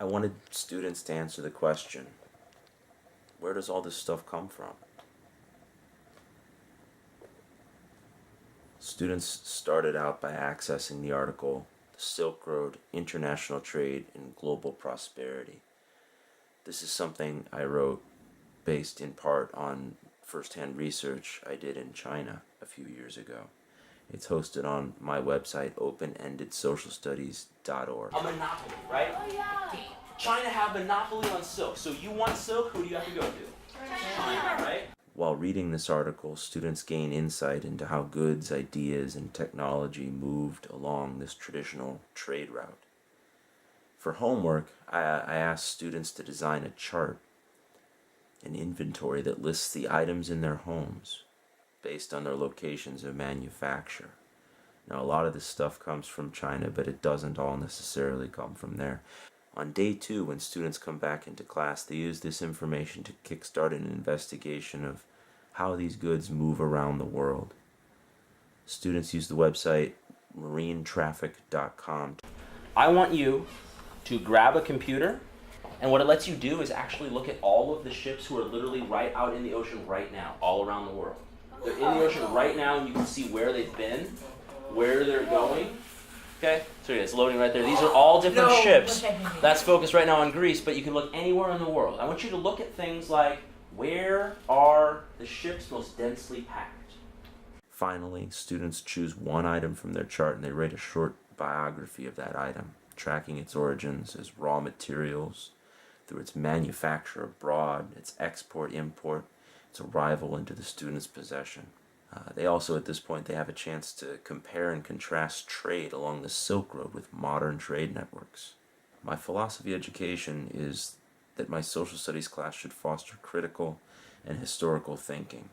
I wanted students to answer the question, where does all this stuff come from? Students started out by accessing the article, The Silk Road, International Trade and Global Prosperity. This is something I wrote based in part on first-hand research I did in China a few years ago. It's hosted on my website, openendedsocialstudies.org. A monopoly, right? Oh, yeah. China have monopoly on silk. So you want silk, who do you have to go to? China, right? While reading this article, students gain insight into how goods, ideas, and technology moved along this traditional trade route. For homework, I asked students to design a chart, an inventory that lists the items in their homes based on their locations of manufacture. Now, a lot of this stuff comes from China, but it doesn't all necessarily come from there. On day 2, when students come back into class, they use this information to kickstart an investigation of how these goods move around the world. Students use the website marinetraffic.com. I want you to grab a computer, and what it lets you do is actually look at all of the ships who are literally right out in the ocean right now, all around the world. They're in the ocean right now, and you can see where they've been, where they're going. Okay, so it's loading right there. These are all different ships. That's focused right now on Greece, but you can look anywhere in the world. I want you to look at things like, where are the ships most densely packed? Finally, students choose one item from their chart and they write a short biography of that item, tracking its origins as raw materials, through its manufacture abroad, its export-import, its arrival into the student's possession. They also, at this point, they have a chance to compare and contrast trade along the Silk Road with modern trade networks. My philosophy of education is that my social studies class should foster critical and historical thinking.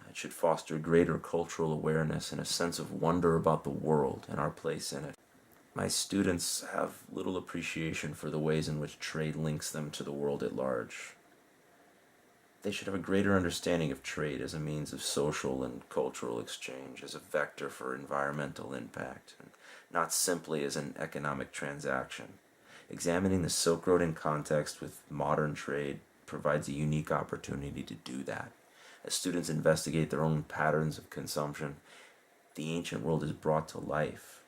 It should foster greater cultural awareness and a sense of wonder about the world and our place in it. My students have little appreciation for the ways in which trade links them to the world at large. They should have a greater understanding of trade as a means of social and cultural exchange, as a vector for environmental impact, and not simply as an economic transaction. Examining the Silk Road in context with modern trade provides a unique opportunity to do that. As students investigate their own patterns of consumption, the ancient world is brought to life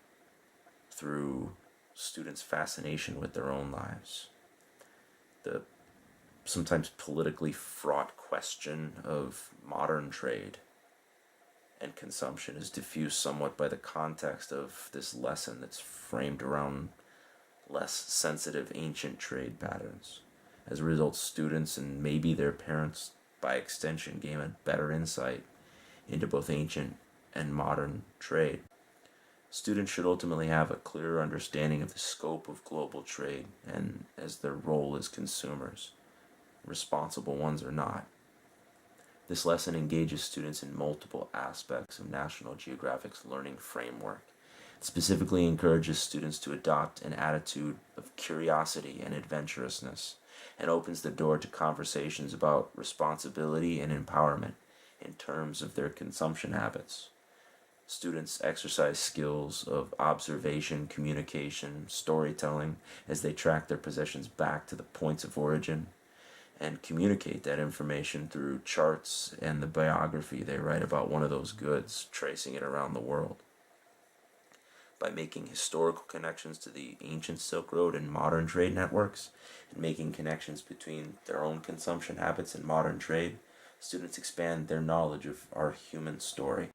through students' fascination with their own lives. The sometimes politically fraught question of modern trade and consumption is diffused somewhat by the context of this lesson that's framed around less sensitive ancient trade patterns. As a result, students and maybe their parents, by extension, gain a better insight into both ancient and modern trade. Students should ultimately have a clearer understanding of the scope of global trade and as their role as consumers, responsible ones or not. This lesson engages students in multiple aspects of National Geographic's learning framework. It specifically encourages students to adopt an attitude of curiosity and adventurousness, and opens the door to conversations about responsibility and empowerment in terms of their consumption habits. Students exercise skills of observation, communication, storytelling as they track their possessions back to the points of origin and communicate that information through charts and the biography they write about one of those goods, tracing it around the world. By making historical connections to the ancient Silk Road and modern trade networks, and making connections between their own consumption habits and modern trade, students expand their knowledge of our human story.